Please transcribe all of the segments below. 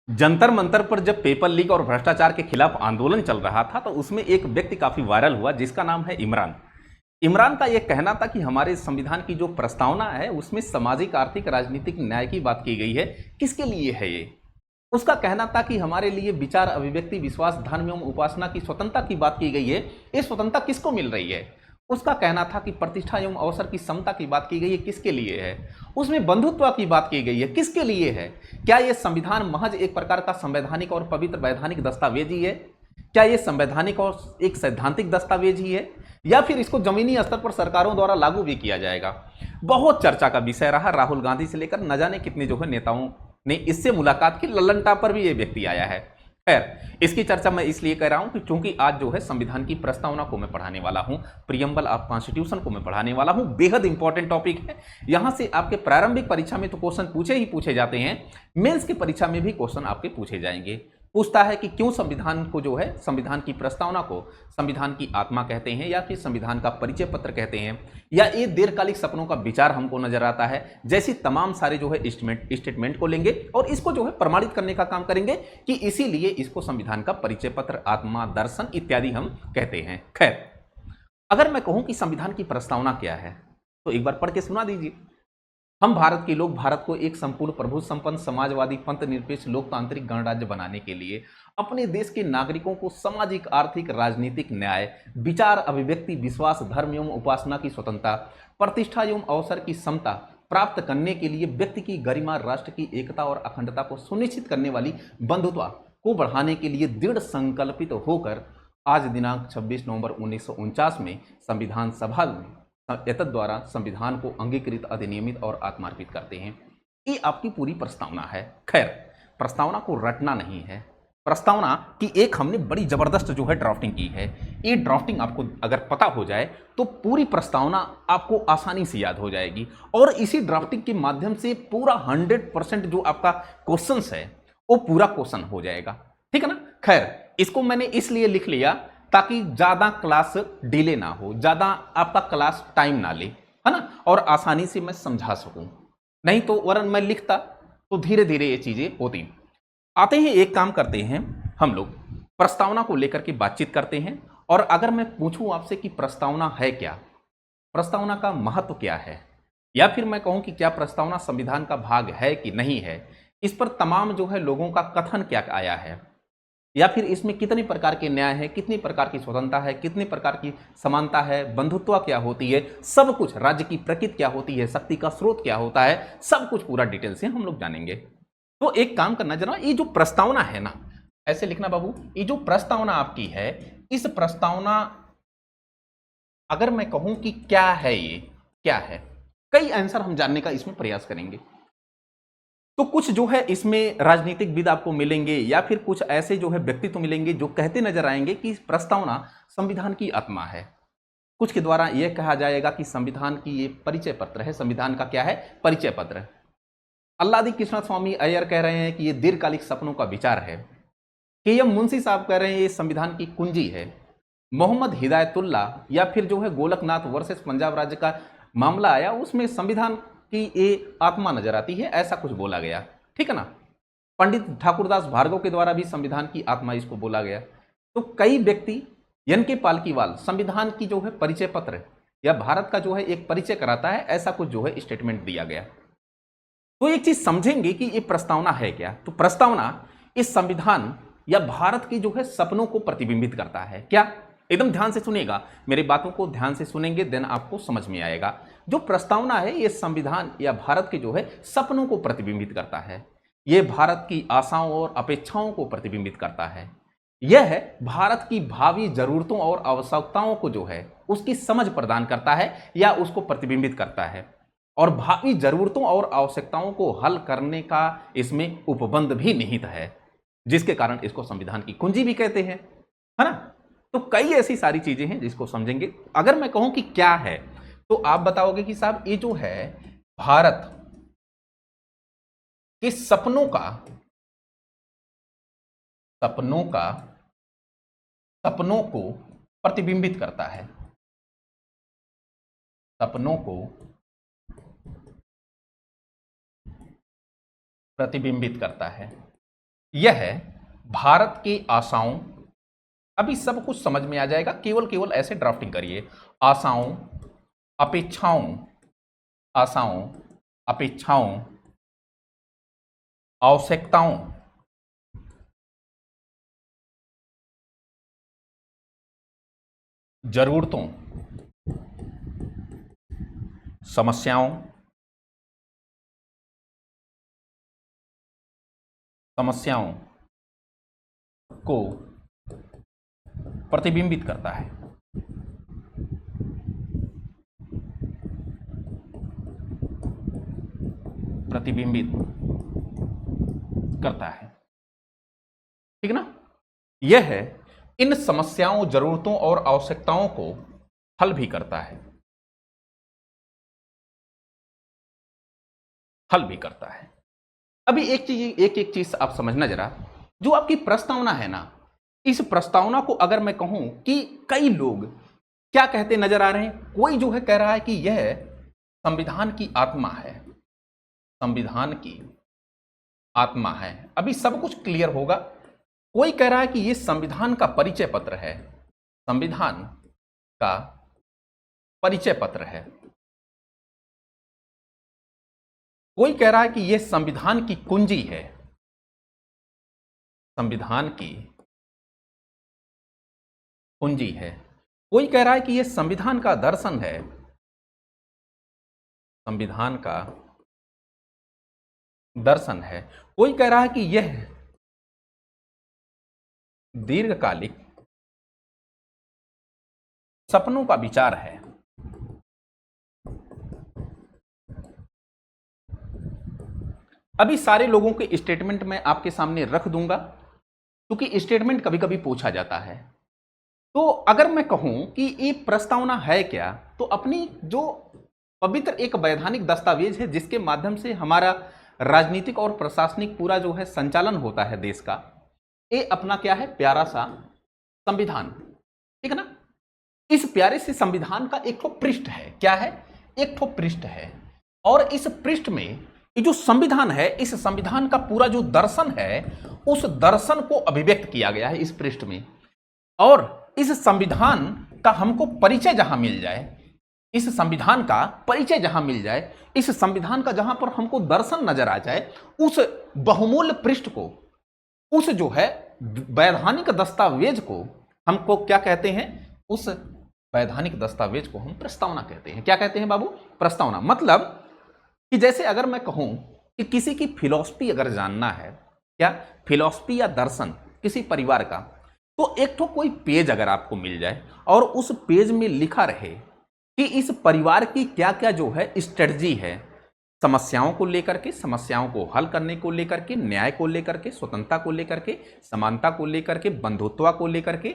जंतर मंतर पर जब paper leak और भ्रष्टाचार के खिलाफ आंदोलन चल रहा था तो उसमें एक व्यक्ति काफी वायरल हुआ जिसका नाम है इमरान। इमरान का यह कहना था कि हमारे संविधान की जो प्रस्तावना है उसमें सामाजिक आर्थिक राजनीतिक न्याय की बात की गई है। किसके लिए है ये? उसका कहना था कि हमारे लिए विचार अभिव्यक्ति विश्वास धर्म एवं उपासना की स्वतंत्रता की बात की गई है। ये स्वतंत्रता किसको मिल रही है? उसका कहना था कि प्रतिष्ठा एवं अवसर की समता की बात की गई है। किसके लिए है? उसमें बंधुत्व की बात की गई है। किसके लिए है? क्या यह संविधान महज एक प्रकार का संवैधानिक और पवित्र वैधानिक दस्तावेज ही है? क्या यह संवैधानिक और एक सैद्धांतिक दस्तावेज ही है, या फिर इसको जमीनी स्तर पर सरकारों द्वारा लागू भी किया जाएगा? बहुत चर्चा का विषय रहा। राहुल गांधी से लेकर न जाने कितने जो है नेताओं ने इससे मुलाकात की। लल्लन टॉप पर भी ये व्यक्ति आया है। खैर, इसकी चर्चा मैं इसलिए कर रहा हूं कि चूंकि आज जो है संविधान की प्रस्तावना को मैं पढ़ाने वाला हूं, प्रियम्बल ऑफ कॉन्स्टिट्यूशन को मैं पढ़ाने वाला हूं। बेहद इंपॉर्टेंट टॉपिक है। यहां से आपके प्रारंभिक परीक्षा में तो क्वेश्चन पूछे ही पूछे जाते हैं, मेंस की परीक्षा में भी क्वेश्चन आपके पूछे जाएंगे। पूछता है कि क्यों संविधान को जो है, संविधान की प्रस्तावना को संविधान की आत्मा कहते हैं या फिर संविधान का परिचय पत्र कहते हैं, या ये दीर्घकालिक सपनों का विचार हमको नजर आता है। जैसी तमाम सारे जो है स्टेटमेंट को लेंगे और इसको जो है प्रमाणित करने का काम करेंगे कि इसीलिए इसको संविधान का परिचय पत्र, आत्मा, दर्शन इत्यादि हम कहते हैं। खैर, अगर मैं कहूं कि संविधान की प्रस्तावना क्या है तो एक बार पढ़ के सुना दीजिए। हम भारत के लोग भारत को एक संपूर्ण प्रभु संपन्न समाजवादी पंथ निरपेक्ष लोकतांत्रिक गणराज्य बनाने के लिए अपने देश के नागरिकों को सामाजिक आर्थिक राजनीतिक न्याय, विचार अभिव्यक्ति विश्वास धर्म एवं उपासना की स्वतंत्रता, प्रतिष्ठा एवं अवसर की समता प्राप्त करने के लिए व्यक्ति की गरिमा, राष्ट्र की एकता और अखंडता को सुनिश्चित करने वाली बंधुत्व को बढ़ाने के लिए दृढ़ संकल्पित होकर आज दिनांक 26 नवंबर 1949 में संविधान सभा में एतद द्वारा संविधान को अंगीकृत, अधिनियमित और आत्मार्पित करते हैं। ये आपकी पूरी प्रस्तावना है। खैर, प्रस्तावना को रटना नहीं है। प्रस्तावना की एक हमने बड़ी जबरदस्त जो है ड्राफ्टिंग की है। ये ड्राफ्टिंग आपको अगर पता हो जाए तो पूरी प्रस्तावना आपको आसानी से याद हो जाएगी और इसी ड्राफ्टिंग के माध्यम से पूरा 100% जो आपका क्वेश्चन है वो पूरा क्वेश्चन हो जाएगा। ठीक है ना? खैर, इसको मैंने इसलिए लिख लिया ताकि ज्यादा क्लास डिले ना हो, ज्यादा आपका क्लास टाइम ना ले, है ना, और आसानी से मैं समझा सकूं। नहीं तो वरन मैं लिखता तो धीरे धीरे ये चीजें होती। आते हैं, एक काम करते हैं, हम लोग प्रस्तावना को लेकर के बातचीत करते हैं। और अगर मैं पूछूं आपसे कि प्रस्तावना है क्या, प्रस्तावना का महत्व क्या है, या फिर मैं कहूं कि क्या प्रस्तावना संविधान का भाग है कि नहीं है, इस पर तमाम जो है लोगों का कथन क्या आया है, या फिर इसमें कितने प्रकार के न्याय है, कितनी प्रकार की स्वतंत्रता है, कितनी प्रकार की समानता है, बंधुत्व क्या होती है, सब कुछ, राज्य की प्रकृति क्या होती है, शक्ति का स्रोत क्या होता है, सब कुछ पूरा डिटेल से हम लोग जानेंगे। तो एक काम करना जरा, ये जो प्रस्तावना है ना, ऐसे लिखना बाबू, ये जो प्रस्तावना आपकी है, इस प्रस्तावना अगर मैं कहूं कि क्या है, ये क्या है, कई आंसर हम जानने का इसमें प्रयास करेंगे। तो कुछ जो है इसमें राजनीतिक विद आपको मिलेंगे या फिर कुछ ऐसे जो है व्यक्तित्व मिलेंगे जो कहते नजर आएंगे कि प्रस्तावना संविधान की आत्मा है। कुछ के द्वारा यह कहा जाएगा कि संविधान की ये परिचय पत्र है। संविधान का क्या है? परिचय पत्र। अल्लादी कृष्ण स्वामी अय्यर कह रहे हैं कि ये दीर्घकालिक सपनों का विचार है। के एम मुंशी साहब कह रहे हैं ये संविधान की कुंजी है। मोहम्मद हिदायतुल्ला या फिर जो है गोलकनाथ वर्सेस पंजाब राज्य का मामला आया, उसमें संविधान की ये आत्मा नजर आती है, ऐसा कुछ बोला गया। ठीक है ना? पंडित ठाकुरदास भार्गव के द्वारा भी संविधान की आत्मा इसको बोला गया। तो कई व्यक्ति, एन के पालकीवाल संविधान की जो है परिचय पत्र या भारत का जो है एक परिचय कराता है, ऐसा कुछ जो है स्टेटमेंट दिया गया। तो एक चीज समझेंगे कि ये प्रस्तावना है क्या। तो प्रस्तावना इस संविधान या भारत की जो है सपनों को प्रतिबिंबित करता है। क्या? एकदम ध्यान से सुनिएगा, मेरी बातों को ध्यान से सुनेंगे देन आपको समझ में आएगा। जो प्रस्तावना है ये संविधान या भारत के जो है सपनों को प्रतिबिंबित करता है। ये भारत की आशाओं और अपेक्षाओं को प्रतिबिंबित करता है। यह है भारत की भावी जरूरतों और आवश्यकताओं को जो है उसकी समझ प्रदान करता है या उसको प्रतिबिंबित करता है। और भावी जरूरतों और आवश्यकताओं को हल करने का इसमें उपबंध भी निहित है, जिसके कारण इसको संविधान की कुंजी भी कहते हैं, है ना? तो कई ऐसी सारी चीजें हैं जिसको समझेंगे। अगर मैं कहूं कि क्या है तो आप बताओगे कि साहब ये जो है भारत के सपनों का सपनों को प्रतिबिंबित करता है। सपनों को प्रतिबिंबित करता है। यह है भारत की आशाओं, अभी सब कुछ समझ में आ जाएगा, केवल केवल ऐसे ड्राफ्टिंग करिए। आशाओं, अपेक्षाओं, आशाओं, अपेक्षाओं, आवश्यकताओं, जरूरतों, समस्याओं, समस्याओं को प्रतिबिंबित करता है। प्रतिबिंबित करता है, ठीक ना। यह है इन समस्याओं, जरूरतों और आवश्यकताओं को हल भी करता है, हल भी करता है। अभी एक चीज, एक एक चीज आप समझना जरा, जो आपकी प्रस्तावना है ना, इस प्रस्तावना को अगर मैं कहूं कि कई लोग क्या कहते नजर आ रहे हैं, कोई जो है कह रहा है कि यह संविधान की आत्मा है, संविधान की आत्मा है। अभी सब कुछ क्लियर होगा। कोई कह रहा है कि यह संविधान का परिचय पत्र है, संविधान का परिचय पत्र है। कोई कह रहा है कि यह संविधान की कुंजी है, संविधान की कुंजी है। कोई कह रहा है कि यह संविधान का दर्शन है, संविधान का दर्शन है। कोई कह रहा है कि यह दीर्घकालिक सपनों का विचार है। अभी सारे लोगों के स्टेटमेंट मैं आपके सामने रख दूंगा, क्योंकि स्टेटमेंट कभी कभी पूछा जाता है। तो अगर मैं कहूं कि ये प्रस्तावना है क्या, तो अपनी जो पवित्र एक वैधानिक दस्तावेज है जिसके माध्यम से हमारा राजनीतिक और प्रशासनिक पूरा जो है संचालन होता है देश का, ये अपना क्या है, प्यारा सा संविधान, ठीक है ना। इस प्यारे से संविधान का एक ठो पृष्ठ है, क्या है, एक ठो पृष्ठ है। और इस पृष्ठ में ये जो संविधान है, इस संविधान का पूरा जो दर्शन है, उस दर्शन को अभिव्यक्त किया गया है इस पृष्ठ में। और इस संविधान का हमको परिचय जहां मिल जाए, इस संविधान का परिचय जहां मिल जाए, इस संविधान का जहां पर हमको दर्शन नजर आ जाए, उस बहुमूल्य पृष्ठ को, उस जो है वैधानिक दस्तावेज को हमको क्या कहते हैं, उस वैधानिक दस्तावेज को हम प्रस्तावना कहते हैं। क्या कहते हैं बाबू, प्रस्तावना। मतलब कि जैसे अगर मैं कहूं कि किसी की फिलॉसफी अगर जानना है, क्या फिलॉसफी या दर्शन किसी परिवार का, तो एक तो कोई पेज अगर आपको मिल जाए और उस पेज में लिखा रहे कि इस परिवार की क्या क्या जो है स्ट्रेटजी है, समस्याओं को लेकर के, समस्याओं को हल करने को लेकर के, न्याय को लेकर के, स्वतंत्रता को लेकर के, समानता को लेकर के, बंधुत्व को लेकर के,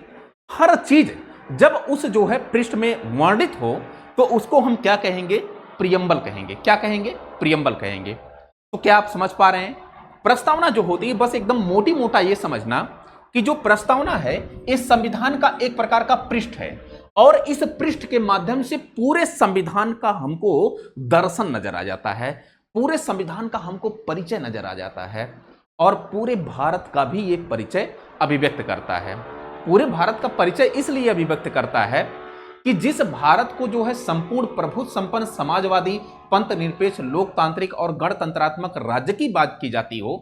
हर चीज जब उस जो है पृष्ठ में वर्णित हो, तो उसको हम क्या कहेंगे, प्रियम्बल कहेंगे। क्या कहेंगे, प्रियम्बल कहेंगे। तो क्या आप समझ पा रहे हैं, प्रस्तावना जो होती है, बस एकदम मोटी मोटा ये समझना कि जो प्रस्तावना है इस संविधान का एक प्रकार का पृष्ठ है, और इस पृष्ठ के माध्यम से पूरे संविधान का हमको दर्शन नजर आ जाता है, पूरे संविधान का हमको परिचय नजर आ जाता है, और पूरे भारत का भी ये परिचय अभिव्यक्त करता है। पूरे भारत का परिचय इसलिए अभिव्यक्त करता है कि जिस भारत को जो है संपूर्ण प्रभुत्व संपन्न समाजवादी पंथ निरपेक्ष लोकतांत्रिक और गणतंत्रात्मक राज्य की बात की जाती हो,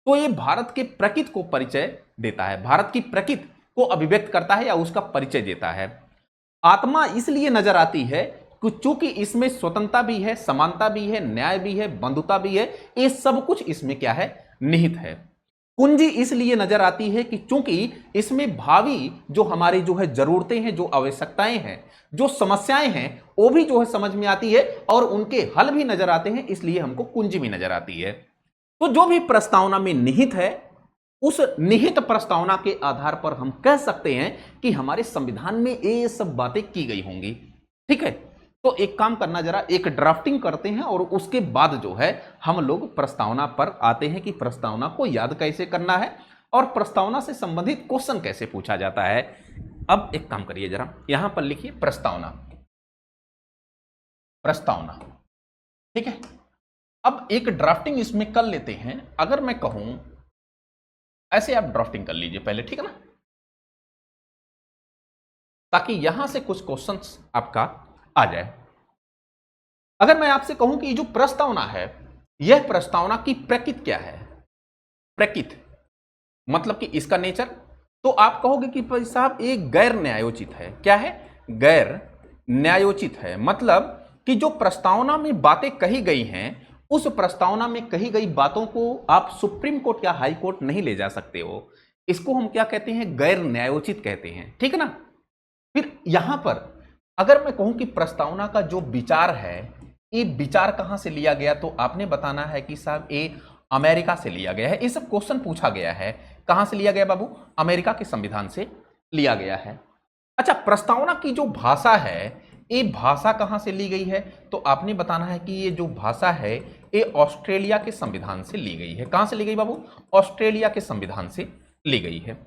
तो ये भारत के प्रकृति को परिचय देता है, भारत की प्रकृति को अभिव्यक्त करता है या उसका परिचय देता है। आत्मा इसलिए नजर आती है कि चूंकि इसमें स्वतंत्रता भी है, समानता भी है, न्याय भी है, बंधुता भी है, ये सब कुछ इसमें क्या है, निहित है। कुंजी इसलिए नजर आती है कि चूंकि इसमें भावी जो हमारी जो है जरूरतें हैं, जो आवश्यकताएं हैं, जो समस्याएं हैं, वो भी जो है समझ में आती है और उनके हल भी नजर आते हैं, इसलिए हमको कुंजी भी नजर आती है। तो जो भी प्रस्तावना में निहित है, उस निहित प्रस्तावना के आधार पर हम कह सकते हैं कि हमारे संविधान में ये सब बातें की गई होंगी। ठीक है, तो एक काम करना, जरा एक ड्राफ्टिंग करते हैं और उसके बाद जो है हम लोग प्रस्तावना पर आते हैं कि प्रस्तावना को याद कैसे करना है और प्रस्तावना से संबंधित क्वेश्चन कैसे पूछा जाता है। अब एक काम करिए, जरा यहां पर लिखिए प्रस्तावना, प्रस्तावना। ठीक है, अब एक ड्राफ्टिंग इसमें कर लेते हैं। अगर मैं कहूं ऐसे आप ड्राफ्टिंग कर लीजिए पहले, ठीक है ना, ताकि यहां से कुछ क्वेश्चंस आपका आ जाए। अगर मैं आपसे कहूं कि जो प्रस्तावना है, यह प्रस्तावना की प्रकृति क्या है, प्रकृति मतलब कि इसका नेचर, तो आप कहोगे कि भाई साहब ये गैर न्यायोचित है। क्या है? गैर न्यायोचित है। मतलब कि जो प्रस्तावना में बातें कही गई हैं, उस प्रस्तावना में कही गई बातों को आप सुप्रीम कोर्ट या हाई कोर्ट नहीं ले जा सकते हो। इसको हम क्या कहते हैं? गैर न्यायोचित कहते हैं, ठीक है ना। फिर यहां पर अगर मैं कहूं कि प्रस्तावना का जो विचार है, ये विचार कहां से लिया गया, तो आपने बताना है कि साहब ये अमेरिका से लिया गया है। ये सब क्वेश्चन पूछा गया है। कहां से लिया गया बाबू? अमेरिका के संविधान से लिया गया है। अच्छा, प्रस्तावना की जो भाषा है, ये भाषा कहां से ली गई है, तो आपने बताना है कि ये जो भाषा है ये ऑस्ट्रेलिया के संविधान से ली गई है। कहां से ली गई बाबू? ऑस्ट्रेलिया के संविधान से ली गई है।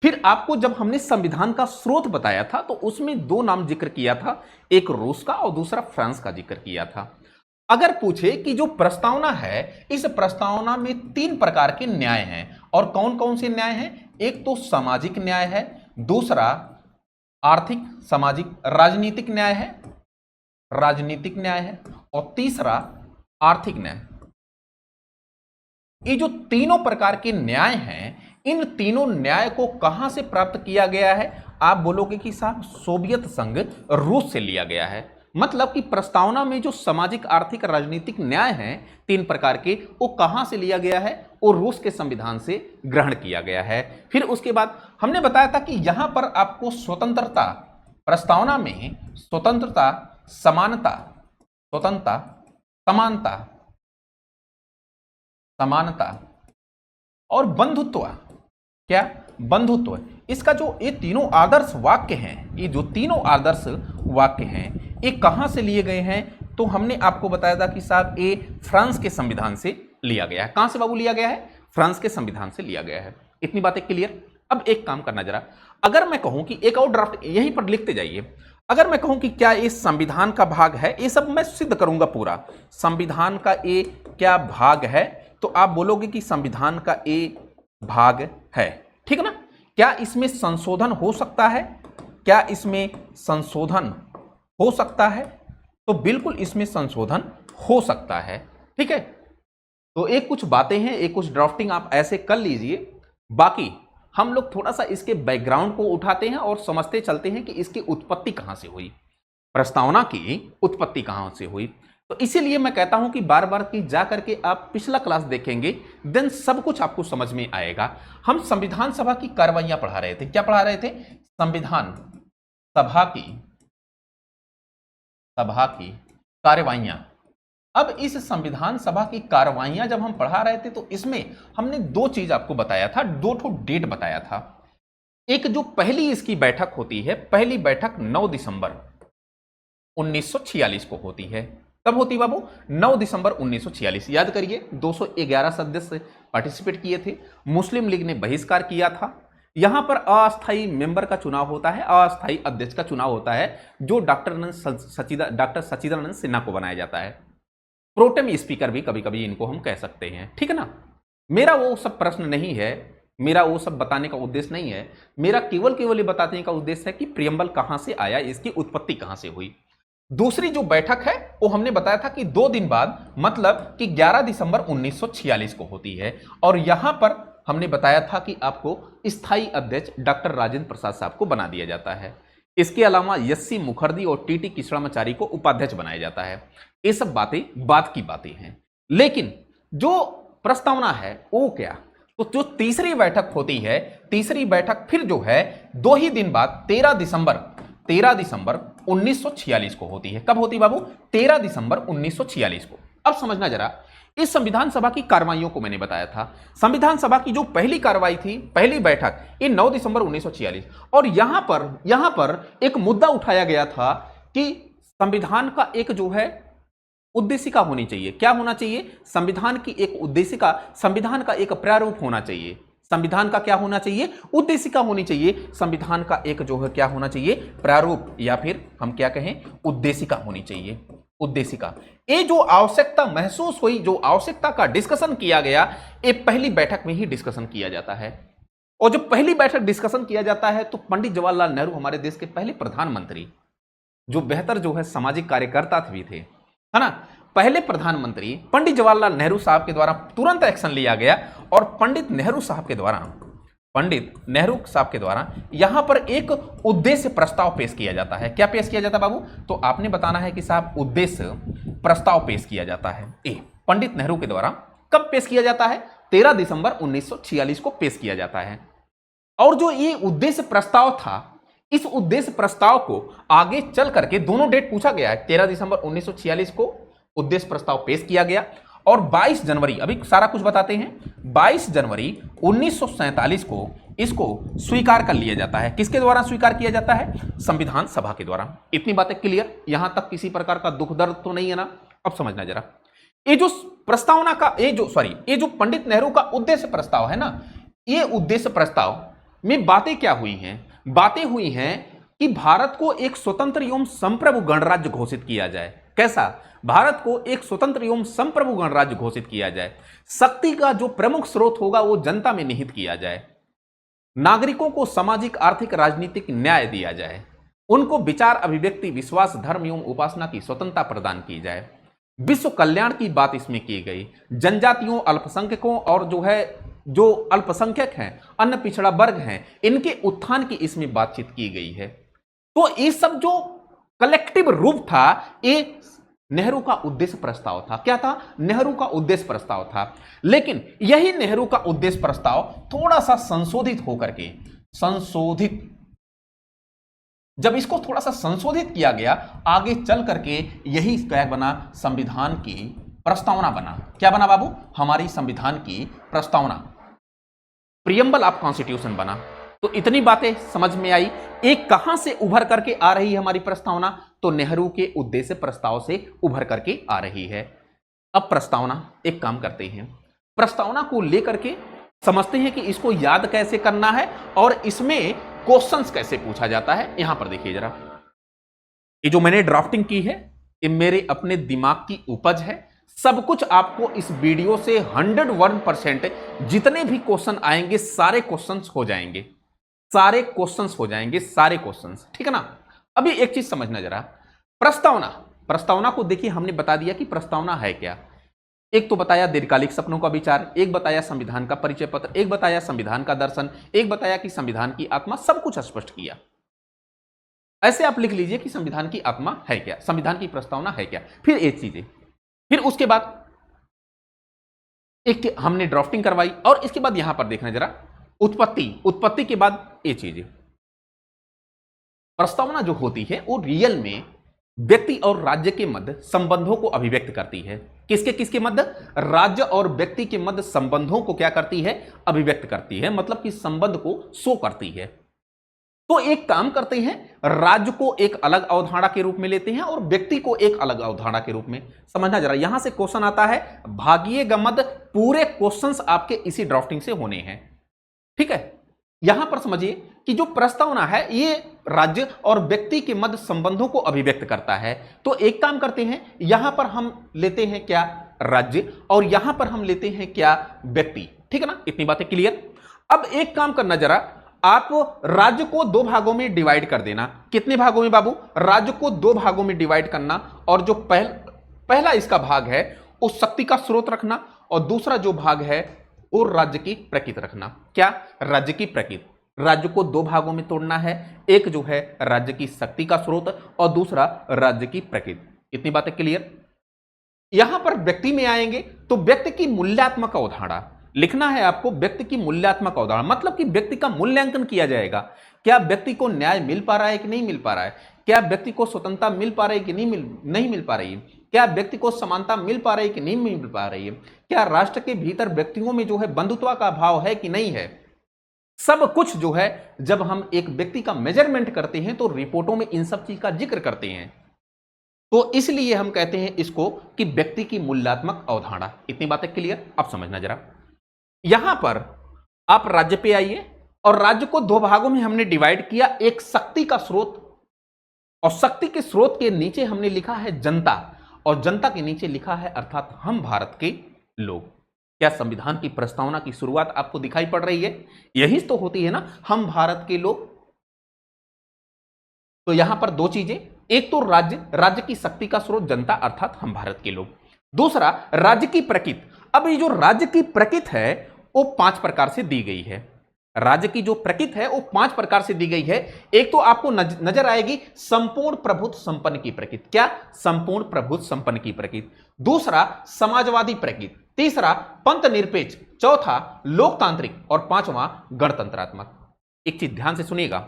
फिर आपको जब हमने संविधान का स्रोत बताया था तो उसमें दो नाम जिक्र किया था, एक रूस का और दूसरा फ्रांस का जिक्र किया था। अगर पूछे कि जो प्रस्तावना है, इस प्रस्तावना में तीन प्रकार के न्याय हैं, और कौन कौन से न्याय हैं? एक तो सामाजिक न्याय है, दूसरा आर्थिक सामाजिक राजनीतिक न्याय है, राजनीतिक न्याय है, और तीसरा आर्थिक न्याय। ये जो तीनों प्रकार के न्याय हैं, इन तीनों न्याय को कहां से प्राप्त किया गया है? आप बोलोगे कि साहब सोवियत संघ रूस से लिया गया है। मतलब कि प्रस्तावना में जो सामाजिक आर्थिक राजनीतिक न्याय हैं तीन प्रकार के, वो कहां से लिया गया है? वो रूस के संविधान से ग्रहण किया गया है। फिर उसके बाद हमने बताया था कि यहां पर आपको स्वतंत्रता, प्रस्तावना में स्वतंत्रता, समानता, स्वतंत्रता, समानता, समानता और बंधुत्व। क्या? बंधुत्व। इसका जो ये तीनों आदर्श वाक्य हैं, ये जो तीनों आदर्श वाक्य हैं, ये कहां से लिए गए हैं? तो हमने आपको बताया था कि साहब ये फ्रांस के संविधान से लिया गया है। कहां से बाबू लिया गया है? फ्रांस के संविधान से लिया गया है। इतनी बातें क्लियर। अब एक काम करना जरा, अगर मैं कहूं कि एक और ड्राफ्ट यहीं पर लिखते जाइए, अगर मैं कहूं कि क्या ये संविधान का भाग है, ये सब मैं सिद्ध करूंगा पूरा, संविधान का ये क्या भाग है, तो आप बोलोगे कि संविधान का ये भाग है, ठीक है ना। क्या इसमें संशोधन हो सकता है? क्या इसमें संशोधन हो सकता है? तो बिल्कुल इसमें संशोधन हो सकता है, ठीक है। तो एक कुछ बातें हैं, एक कुछ ड्राफ्टिंग आप ऐसे कर लीजिए। बाकी हम लोग थोड़ा सा इसके बैकग्राउंड को उठाते हैं और समझते चलते हैं कि इसकी उत्पत्ति कहां से हुई, प्रस्तावना की उत्पत्ति कहां से हुई। तो इसीलिए मैं कहता हूं कि बार बार की जा करके आप पिछला क्लास देखेंगे, देन सब कुछ आपको समझ में आएगा। हम संविधान सभा की कार्रवाइयां पढ़ा रहे थे। क्या पढ़ा रहे थे? संविधान सभा की कार्रवाइयां। अब इस संविधान सभा की कार्रवाइयां जब हम पढ़ा रहे थे तो इसमें हमने दो चीज आपको बताया था, दो ठो डेट बताया था। एक जो पहली इसकी बैठक होती है, पहली बैठक 9 दिसंबर 1946 को होती है। कब होती बाबू? 9 दिसंबर 1946। याद करिए, 211 सदस्य पार्टिसिपेट किए थे। मुस्लिम लीग ने बहिष्कार किया था। यहां पर अस्थायी मेंबर का चुनाव होता है, अस्थायी अध्यक्ष का चुनाव होता है, जो डॉक्टर सच्चिदानंद सिन्हा को बनाया जाता है। प्रोटेम स्पीकर भी कभी कभी इनको हम कह सकते हैं, ठीक है ना। मेरा वो सब प्रश्न नहीं है, मेरा वो सब बताने का उद्देश्य नहीं है। मेरा केवल ये बताने का उद्देश्य है कि प्रियम्बल कहां से आया, इसकी उत्पत्ति कहां से हुई। दूसरी जो बैठक है वो हमने बताया था कि 2 दिन बाद, मतलब कि 11 दिसंबर 1946 को होती है। और यहां पर हमने बताया था कि आपको स्थायी अध्यक्ष डॉक्टर राजेंद्र प्रसाद साहब को बना दिया जाता है। इसके अलावा एस.सी. मुखर्जी और टी.टी. कृष्णामाचारी को उपाध्यक्ष बनाया जाता है। ये सब बातें बात की बातें हैं। लेकिन जो प्रस्तावना है वो क्या, तो जो तीसरी बैठक होती है, तीसरी बैठक फिर जो है 2 ही दिन बाद 13 दिसंबर 1946 को होती है। कब होती बाबू? 13 दिसंबर 1946 को। अब समझना जरा, इस संविधान सभा की कार्रवाइयों को मैंने बताया था। संविधान सभा की जो पहली कार्रवाई थी, पहली बैठक, ये 9 दिसंबर 1946। और यहां पर एक मुद्दा उठाया गया था कि संविधान का एक जो है उद्देशिका होनी चाहिए। क्या होना चाहिए? संविधान की एक उद्देशिका, संविधान का एक प्रारूप होना चाहिए। संविधान का क्या होना चाहिए? उद्देशिका होनी चाहिए। संविधान का एक जो है क्या होना चाहिए? प्रारूप, या फिर हम क्या कहें, उद्देशिका होनी चाहिए। उद्देशिका। ये जो आवश्यकता महसूस हुई, जो आवश्यकता का डिस्कशन किया गया, ये पहली बैठक में ही डिस्कशन किया जाता है। और जब पहली बैठक डिस्कशन किया जाता है तो पंडित जवाहरलाल नेहरू हमारे देश के पहले प्रधानमंत्री, जो बेहतर जो है सामाजिक कार्यकर्ता भी थे, है ना, पहले प्रधानमंत्री पंडित जवाहरलाल नेहरू साहब के द्वारा तुरंत एक्शन लिया गया और पंडित नेहरू साहब के द्वारा यहां पर एक उद्देश्य प्रस्ताव पेश किया जाता है। क्या पेश किया जाता है बाबू? तो आपने बताना है कि साहब उद्देश्य प्रस्ताव पेश किया जाता है। पंडित नेहरू के द्वारा कब पेश किया जाता है? 13 दिसंबर 1946 को पेश किया जाता है। और जो ये उद्देश्य प्रस्ताव था, इस उद्देश्य प्रस्ताव को आगे चल करके दोनों डेट पूछा गया है। 13 दिसंबर 1946 को उद्देश्य प्रस्ताव पेश किया गया और 22 जनवरी, अभी सारा कुछ बताते हैं, 22 जनवरी 1947 को इसको स्वीकार कर लिया जाता है। किसके द्वारा स्वीकार किया जाता है? संविधान सभा के द्वारा। इतनी बातें क्लियर? यहां तक किसी प्रकार का दुख दर्द तो नहीं है ना? अब समझना जरा, ये जो प्रस्तावना का ये जो पंडित नेहरू का उद्देश्य प्रस्ताव है ना, ये उद्देश्य प्रस्ताव में बातें क्या हुई हैं? बातें हुई हैं कि भारत को एक स्वतंत्र एवं संप्रभु गणराज्य घोषित किया जाए। कैसा? भारत को एक स्वतंत्र एवं संप्रभु गणराज्य घोषित किया जाए। शक्ति का जो प्रमुख स्रोत होगा वो जनता में निहित किया जाए। नागरिकों को सामाजिक, आर्थिक, राजनीतिक न्याय दिया जाए। उनको विचार, अभिव्यक्ति, विश्वास, धर्म एवं उपासना की स्वतंत्रता प्रदान की जाए। विश्व कल्याण की बात इसमें की गई। जनजातियों, अल्पसंख्यकों और जो अल्पसंख्यक हैं, अन्य पिछड़ा वर्ग हैं, इनके उत्थान की इसमें बातचीत की गई है। तो ये सब जो कलेक्टिव रूप था, ये नेहरू का उद्देश्य प्रस्ताव था। क्या था? नेहरू का उद्देश्य प्रस्ताव था। लेकिन यही नेहरू का उद्देश्य प्रस्ताव थोड़ा सा संशोधित होकर के, जब इसको थोड़ा सा संशोधित किया गया, आगे चल करके यही क्या बना? संविधान की प्रस्तावना बना। क्या बना बाबू? हमारी संविधान की प्रस्तावना, प्रियम्बल ऑफ कॉन्स्टिट्यूशन बना। तो इतनी बातें समझ में आई। एक कहां से उभर करके आ रही है हमारी प्रस्तावना? तो नेहरू के उद्देश्य प्रस्ताव से उभर करके आ रही है। अब प्रस्तावना, एक काम करते हैं, प्रस्तावना को लेकर के समझते हैं कि इसको याद कैसे करना है और इसमें क्वेश्चंस कैसे पूछा जाता है। यहां पर देखिए जरा, ये जो मैंने ड्राफ्टिंग की है, ये मेरे अपने दिमाग की उपज है। सब कुछ आपको इस वीडियो से 101% जितने भी क्वेश्चन आएंगे सारे क्वेश्चंस हो जाएंगे, सारे क्वेश्चंस, ठीक है ना? अभी एक चीज समझना जरा, प्रस्तावना को देखिए, हमने बता दिया कि प्रस्तावना है क्या। एक तो बताया दीर्घकालिक सपनों का विचार, एक बताया संविधान का परिचय पत्र, एक बताया संविधान का दर्शन, एक बताया कि संविधान की आत्मा, सब कुछ स्पष्ट किया। ऐसे आप लिख लीजिए कि संविधान की आत्मा है क्या, संविधान की प्रस्तावना है क्या। फिर एक चीजें, फिर उसके बाद एक हमने ड्राफ्टिंग करवाई और इसके बाद यहां पर देखना जरा, उत्पत्ति के बाद ये चीजें। प्रस्तावना जो होती है वो रियल में व्यक्ति और राज्य के मध्य संबंधों को अभिव्यक्त करती है। किसके मध्य? राज्य और व्यक्ति के मध्य संबंधों को क्या करती है? अभिव्यक्त करती है, मतलब कि संबंध को शो करती है। तो एक काम करते हैं, राज्य को एक अलग अवधारणा के रूप में लेते हैं और व्यक्ति को एक अलग अवधारणा के रूप में। समझना जरा, यहां से क्वेश्चन आता है, भागिए गमद, पूरे क्वेश्चंस आपके इसी ड्राफ्टिंग से होने हैं, ठीक है? यहां पर समझिए कि जो प्रस्तावना है ये राज्य और व्यक्ति के मध्य संबंधों को अभिव्यक्त करता है। तो एक काम करते हैं, यहां पर हम लेते हैं क्या? राज्य, और यहां पर हम लेते हैं क्या? व्यक्ति, ठीक है ना? इतनी बातें क्लियर। अब एक काम करना जरा, आप राज्य को 2 भागों में डिवाइड कर देना। कितने भागों में बाबू? राज्य को 2 भागों में डिवाइड करना, और जो पहला इसका भाग है उस शक्ति का स्रोत रखना, और दूसरा जो भाग है वो राज्य की प्रकृति रखना। क्या? राज्य की प्रकृति। राज्य को 2 भागों में तोड़ना है, एक जो है राज्य की शक्ति का स्रोत और दूसरा राज्य की प्रकृति। इतनी बातें क्लियर। यहां पर व्यक्ति में आएंगे तो व्यक्ति की मूल्यात्मक अवधारणा लिखना है आपको। व्यक्ति की मूल्यात्मक अवधारणा मतलब कि व्यक्ति का मूल्यांकन किया जाएगा। क्या व्यक्ति को न्याय मिल पा रहा है कि नहीं मिल पा रहा है? क्या व्यक्ति को स्वतंत्रता मिल पा रही है कि नहीं मिल पा रही है? क्या व्यक्ति को समानता मिल पा रही है कि नहीं मिल पा रही है? क्या राष्ट्र के भीतर व्यक्तियों में जो है बंधुत्व का भाव है कि नहीं है? सब कुछ जो है जब हम एक व्यक्ति का मेजरमेंट करते हैं तो रिपोर्टों में इन सब चीज का जिक्र करते हैं। तो इसलिए हम कहते हैं इसको कि व्यक्ति की मूल्यात्मक अवधारणा। इतनी बातें क्लियर। अब समझना जरा, यहां पर आप राज्य पे आइए और राज्य को 2 भागों में हमने डिवाइड किया, एक शक्ति का स्रोत और शक्ति के स्रोत के नीचे हमने लिखा है जनता, और जनता के नीचे लिखा है अर्थात हम भारत के लोग। क्या संविधान की प्रस्तावना की शुरुआत आपको दिखाई पड़ रही है? यही तो होती है ना, हम भारत के लोग। तो यहां पर दो चीजें, एक तो राज्य की शक्ति का स्रोत जनता अर्थात हम भारत के लोग। दूसरा राज्य की प्रकृति। अब ये जो राज्य की प्रकृति है वो 5 प्रकार से दी गई है। राज्य की जो प्रकृति है वो 5 प्रकार से दी गई है। एक तो आपको नजर आएगी संपूर्ण प्रभुत्व संपन्न की प्रकृति। क्या? संपूर्ण प्रभुत्व संपन्न की प्रकृति। दूसरा समाजवादी प्रकृति। तीसरा पंथ निरपेक्ष। चौथा लोकतांत्रिक और पांचवा गणतंत्रात्मक। एक चीज ध्यान से सुनिएगा,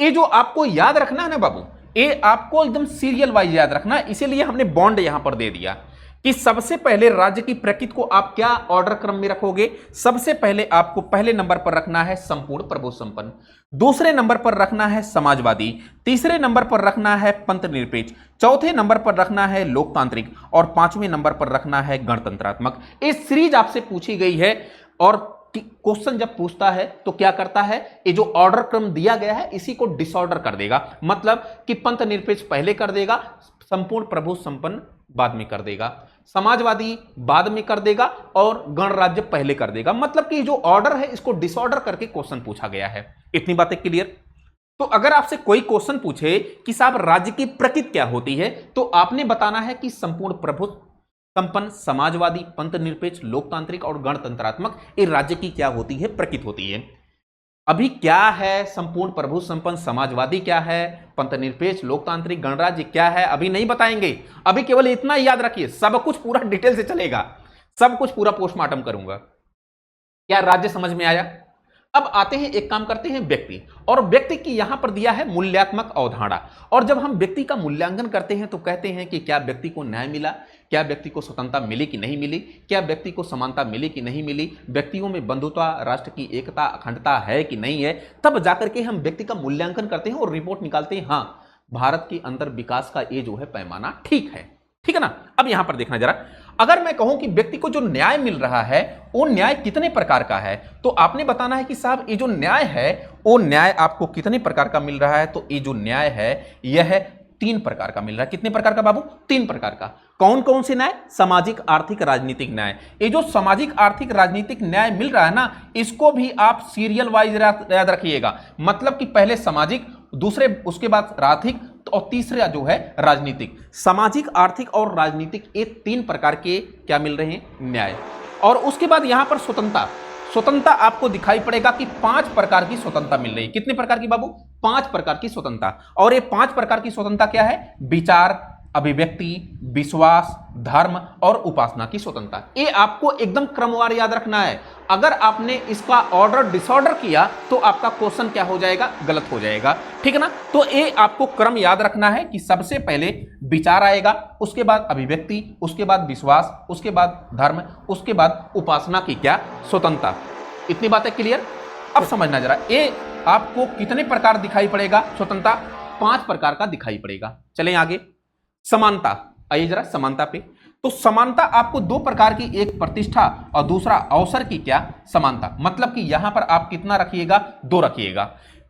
ये जो आपको याद रखना है ना बाबू, ये आपको एकदम सीरियल वाइज याद रखना है। इसीलिए हमने बॉन्ड यहां पर दे दिया कि सबसे पहले राज्य की प्रकृति को आप क्या ऑर्डर क्रम में रखोगे। सबसे पहले आपको पहले नंबर पर रखना है संपूर्ण प्रभुत्व संपन्न, दूसरे नंबर पर रखना है समाजवादी, तीसरे नंबर पर रखना है पंथ निरपेक्ष, चौथे नंबर पर रखना है लोकतांत्रिक और पांचवें नंबर पर रखना है गणतंत्रात्मक। ये सीरीज आपसे पूछी गई है और क्वेश्चन जब पूछता है तो क्या करता है, ये जो ऑर्डर क्रम दिया गया है इसी को डिसऑर्डर कर देगा। मतलब कि पंथ निरपेक्ष पहले कर देगा, संपूर्ण प्रभुत्व संपन्न बाद में कर देगा, समाजवादी बाद में कर देगा और गणराज्य पहले कर देगा। मतलब कि जो ऑर्डर है इसको डिसऑर्डर करके क्वेश्चन पूछा गया है। इतनी बातें क्लियर? तो अगर आपसे कोई क्वेश्चन पूछे कि साहब राज्य की प्रकृति क्या होती है, तो आपने बताना है कि संपूर्ण प्रभुत्व संपन्न, समाजवादी, पंथ निरपेक्ष, लोकतांत्रिक और गणतंत्रात्मक, ये राज्य की क्या होती है, प्रकृति होती है। अभी क्या है संपूर्ण प्रभुत्व संपन्न, समाजवादी क्या है, पंथ निरपेक्ष, लोकतांत्रिक, गणराज्य क्या है, अभी नहीं बताएंगे। अभी केवल इतना याद रखिए, सब कुछ पूरा डिटेल से चलेगा, सब कुछ पूरा पोस्टमार्टम करूंगा। क्या राज्य समझ में आया? अब आते हैं, एक काम करते हैं व्यक्ति, और व्यक्ति की यहां पर दिया है मूल्यात्मक अवधारणा। और जब हम व्यक्ति का मूल्यांकन करते हैं तो कहते हैं कि क्या व्यक्ति को न्याय मिला, क्या व्यक्ति को स्वतंत्रता मिली कि नहीं मिली, क्या व्यक्ति को समानता मिली कि नहीं मिली, व्यक्तियों में बंधुता, राष्ट्र की एकता, अखंडता है कि नहीं है। तब जाकर के हम व्यक्ति का मूल्यांकन करते हैं और रिपोर्ट निकालते हैं, हाँ भारत के अंदर विकास का ये जो है पैमाना ठीक है। ठीक है ना? अब यहां पर देखना जरा, अगर मैं कहूं कि व्यक्ति को जो न्याय मिल रहा है वो न्याय कितने प्रकार का है, तो आपने बताना है कि साहब ये जो न्याय है वो न्याय आपको कितने प्रकार का मिल रहा है। तो ये जो न्याय है यह 3 प्रकार का मिल रहा है। कितने प्रकार का बाबू? 3 प्रकार का। कौन कौन से न्याय? सामाजिक, आर्थिक, राजनीतिक न्याय। ये जो सामाजिक, आर्थिक, राजनीतिक न्याय मिल रहा है ना, इसको भी आप सीरियल वाइज याद रखिएगा। मतलब कि पहले सामाजिक, दूसरे उसके बाद आर्थिक और तीसरा जो है राजनीतिक। सामाजिक, आर्थिक और राजनीतिक, ये 3 प्रकार के क्या मिल रहे हैं, न्याय। और उसके बाद यहां पर स्वतंत्रता आपको दिखाई पड़ेगा कि 5 प्रकार की स्वतंत्रता मिल रही है। कितने प्रकार की बाबू? 5 प्रकार की स्वतंत्रता। और ये 5 प्रकार की स्वतंत्रता क्या है? विचार, अभिव्यक्ति, विश्वास, धर्म और उपासना की स्वतंत्रता। ये आपको एकदम क्रमवार याद रखना है। अगर आपने इसका ऑर्डर डिसऑर्डर किया तो आपका क्वेश्चन क्या हो जाएगा, गलत हो जाएगा। ठीक है ना? तो ये आपको क्रम याद रखना है कि सबसे पहले विचार आएगा, उसके बाद अभिव्यक्ति, उसके बाद विश्वास, उसके बाद धर्म, उसके बाद उपासना की क्या, स्वतंत्रता। इतनी बातें क्लियर? अब समझना जरा, ये आपको कितने प्रकार दिखाई पड़ेगा स्वतंत्रता? 5 प्रकार का दिखाई पड़ेगा। चलें आगे। समानता, आइए जरा समानता पे। तो समानता आपको 2 प्रकार की, एक प्रतिष्ठा और दूसरा अवसर की क्या, समानता। मतलब कि यहां पर आप कितना रखिएगा, 2 रखिएगा।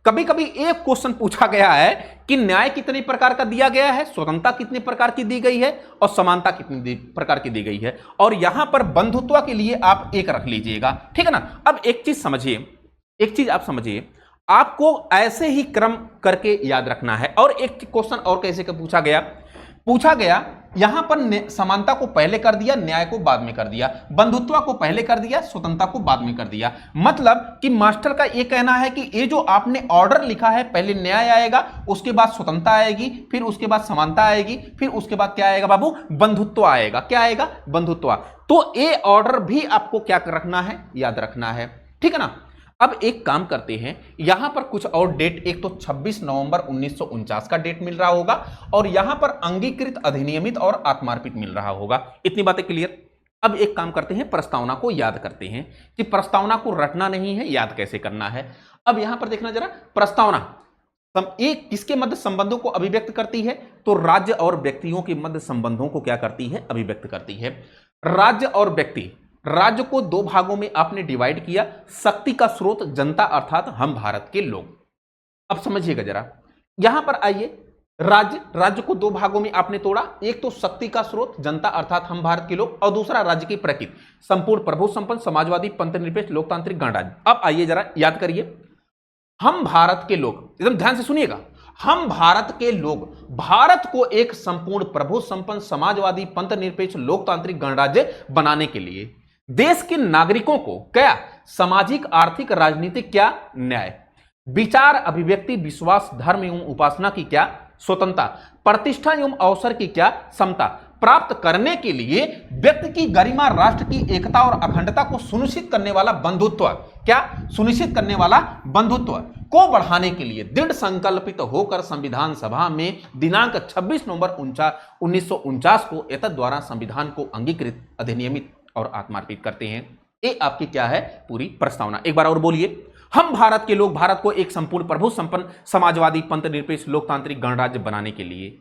कभी कभी एक क्वेश्चन पूछा गया है कि न्याय कितने प्रकार का दिया गया है, स्वतंत्रता कितने प्रकार की दी गई है और समानता कितनी प्रकार की दी गई है, और यहां पर बंधुत्व के लिए आप 1 रख लीजिएगा। ठीक है ना? अब एक चीज समझिए, एक चीज आप समझिए, आपको ऐसे ही क्रम करके याद रखना है। और एक क्वेश्चन और कैसे का पूछा गया यहां पर समानता को पहले कर दिया, न्याय को बाद में कर दिया, बंधुत्व को पहले कर दिया, स्वतंत्रता को बाद में कर दिया। मतलब कि मास्टर का यह कहना है कि ये जो आपने ऑर्डर लिखा है, पहले न्याय आएगा, उसके बाद स्वतंत्रता आएगी, फिर उसके बाद समानता आएगी, फिर उसके बाद क्या आएगा बाबू, बंधुत्व आएगा। क्या आएगा, बंधुत्व। तो ये ऑर्डर भी आपको क्या रखना है, याद रखना है। ठीक है ना? अब एक काम करते हैं, यहां पर कुछ और डेट, एक तो 26 नवंबर 1949 का डेट मिल रहा होगा और यहां पर अंगीकृत, अधिनियमित और आत्मार्पित मिल रहा होगा। इतनी बातें क्लियर? अब एक काम करते हैं, प्रस्तावना को याद करते हैं कि प्रस्तावना को रटना नहीं है, याद कैसे करना है। अब यहां पर देखना जरा, प्रस्तावना एक किसके मध्य संबंधों को अभिव्यक्त करती है, तो राज्य और व्यक्तियों के मध्य संबंधों को क्या करती है, अभिव्यक्त करती है। राज्य और व्यक्ति, राज्य को 2 भागों में आपने डिवाइड किया, शक्ति का स्रोत जनता अर्थात हम भारत के लोग। अब समझिएगा जरा, यहां पर आइए, राज्य को दो भागों में आपने तोड़ा, एक तो शक्ति का स्रोत जनता अर्थात हम भारत के लोग, और दूसरा राज्य की प्रकृति संपूर्ण प्रभु संपन्न समाजवादी पंथ निरपेक्ष लोकतांत्रिक गणराज्य। अब आइए जरा याद करिए, हम भारत के लोग, एकदम ध्यान से सुनिएगा, हम भारत के लोग भारत को एक संपूर्ण प्रभु संपन्न समाजवादी पंथ निरपेक्ष लोकतांत्रिक गणराज्य बनाने के लिए देश के नागरिकों को क्या सामाजिक आर्थिक राजनीतिक क्या न्याय, विचार अभिव्यक्ति विश्वास धर्म एवं उपासना की क्या स्वतंत्रता, प्रतिष्ठा एवं अवसर की क्या समता प्राप्त करने के लिए व्यक्ति की गरिमा राष्ट्र की एकता और अखंडता को सुनिश्चित करने वाला बंधुत्व, क्या सुनिश्चित करने वाला बंधुत्व को बढ़ाने के लिए दृढ़ संकल्पित होकर संविधान सभा में दिनांक 26 नवंबर 1949 को एतद द्वारा संविधान को अंगीकृत अधिनियमित और आत्मार्पित करते हैं। ये आपकी क्या है पूरी प्रस्तावना। एक बार और बोलिए, हम भारत के लोग भारत को एक संपूर्ण प्रभु संपन्न समाजवादी पंथ निरपेक्ष लोकतांत्रिक गणराज्य बनाने के लिए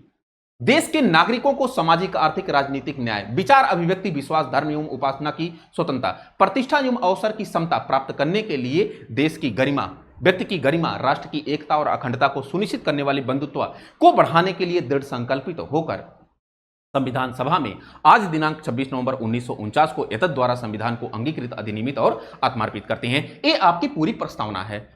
देश के नागरिकों को सामाजिक आर्थिक राजनीतिक न्याय, विचार अभिव्यक्ति विश्वास धर्म एवं उपासना की स्वतंत्रता, प्रतिष्ठा एवं अवसर की समता प्राप्त करने के लिए देश की गरिमा, व्यक्ति की गरिमा, राष्ट्र की एकता और अखंडता को सुनिश्चित करने वाली बंधुत्व को बढ़ाने के लिए दृढ़ संकल्पित होकर संविधान सभा में आज दिनांक 26 नवंबर 1949 को एतद द्वारा संविधान को अंगीकृत अधिनियमित और आत्मार्पित करते हैं। ये आपकी पूरी प्रस्तावना है।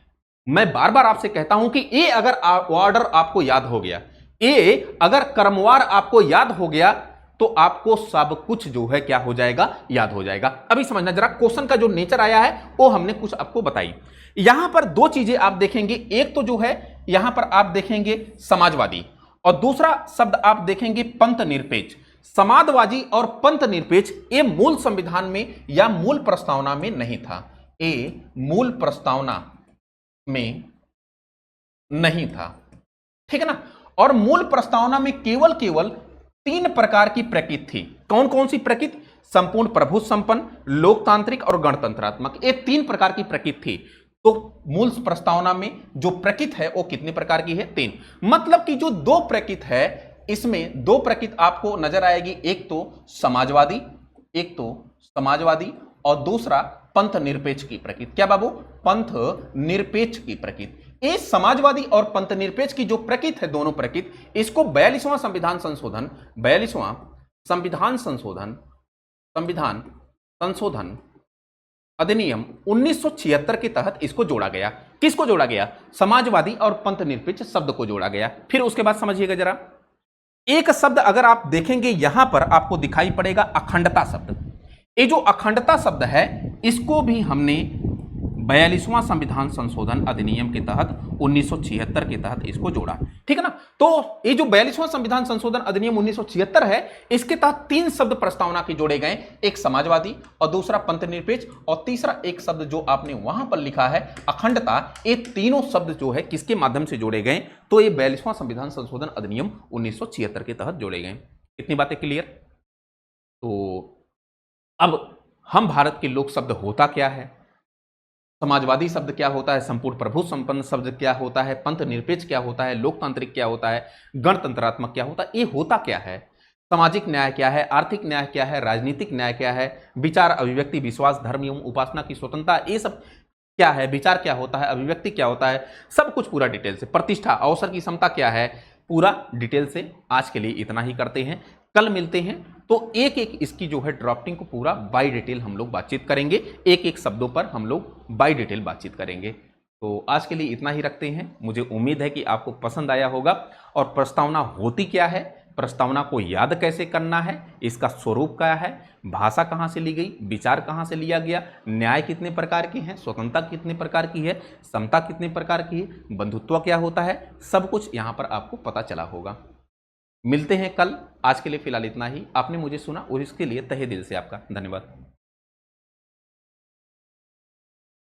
मैं बार बार आपसे कहता हूं कि ये अगर ऑर्डर आपको याद हो गया, ये अगर क्रमवार आपको याद हो गया तो आपको सब कुछ जो है क्या हो जाएगा, याद हो जाएगा। अभी समझना जरा, क्वेश्चन का जो नेचर आया है वो हमने कुछ आपको बताई। यहां पर दो चीजें आप देखेंगे, एक तो जो है यहां पर आप देखेंगे समाजवादी और दूसरा शब्द आप देखेंगे पंथ निरपेक्ष। समाजवादी और पंथ निरपेक्ष ये मूल संविधान में या मूल प्रस्तावना में नहीं था, ये मूल प्रस्तावना में नहीं था, ठीक है ना। और मूल प्रस्तावना में केवल तीन प्रकार की प्रकृति थी। कौन कौन सी प्रकृति? संपूर्ण प्रभु संपन्न, लोकतांत्रिक और गणतंत्रात्मक, ये तीन प्रकार की प्रकृति थी। तो मूल प्रस्तावना में जो प्रकृति है वो कितने प्रकार की है? तीन। मतलब कि जो दो प्रकृति है, इसमें दो प्रकृति आपको नजर आएगी, एक तो समाजवादी और दूसरा पंथ निरपेक्ष की प्रकृति। क्या बाबू? पंथ निरपेक्ष की प्रकृति। ये समाजवादी और पंथ निरपेक्ष की जो प्रकृति है, दोनों प्रकृति, इसको 42वां संविधान संशोधन अधिनियम 1976 के तहत इसको जोड़ा गया। किसको जोड़ा गया? समाजवादी और पंथ निरपेक्ष शब्द को जोड़ा गया। फिर उसके बाद समझिएगा जरा, एक शब्द अगर आप देखेंगे यहां पर आपको दिखाई पड़ेगा अखंडता शब्द। ये जो अखंडता शब्द है इसको भी हमने 42वां संविधान संशोधन अधिनियम के तहत 1976 के तहत इसको जोड़ा, ठीक है ना। तो ये जो 42वां संविधान संशोधन अधिनियम 1976 है, इसके तहत तीन शब्द प्रस्तावना के जोड़े गए, एक समाजवादी और दूसरा पंथ निरपेक्ष और तीसरा एक शब्द जो आपने वहां पर लिखा है अखंडता। ये तीनों शब्द जो है किसके माध्यम से जोड़े गए? तो ये 42वां संविधान संशोधन अधिनियम 1976 के तहत जोड़े गए। इतनी बातें क्लियर? तो अब हम भारत के लोग शब्द होता क्या है, समाजवादी शब्द क्या होता है, संपूर्ण प्रभु संपन्न शब्द क्या होता है, पंथ निरपेक्ष क्या होता है, लोकतांत्रिक क्या होता है, गणतंत्रात्मक क्या होता है, ये होता क्या है, सामाजिक न्याय क्या है, आर्थिक न्याय क्या है, राजनीतिक न्याय क्या है, विचार अभिव्यक्ति विश्वास धर्म एवं उपासना की स्वतंत्रता, ये सब क्या है, विचार क्या होता है, अभिव्यक्ति क्या होता है, सब कुछ पूरा डिटेल से, प्रतिष्ठा अवसर की समता क्या है, पूरा डिटेल से। आज के लिए इतना ही करते हैं, कल मिलते हैं तो एक एक इसकी जो है ड्राफ्टिंग को पूरा बाय डिटेल हम लोग बातचीत करेंगे, एक एक शब्दों पर हम लोग बाय डिटेल बातचीत करेंगे। तो आज के लिए इतना ही रखते हैं। मुझे उम्मीद है कि आपको पसंद आया होगा। और प्रस्तावना होती क्या है, प्रस्तावना को याद कैसे करना है, इसका स्वरूप क्या है, भाषा कहाँ से ली गई, विचार कहाँ से लिया गया, न्याय कितने प्रकार के हैं, स्वतंत्रता कितने प्रकार की है, समता कितने प्रकार की है, बंधुत्व क्या होता है, सब कुछ यहाँ पर आपको पता चला होगा। मिलते हैं कल। आज के लिए फिलहाल इतना ही। आपने मुझे सुना और इसके लिए तहे दिल से आपका धन्यवाद।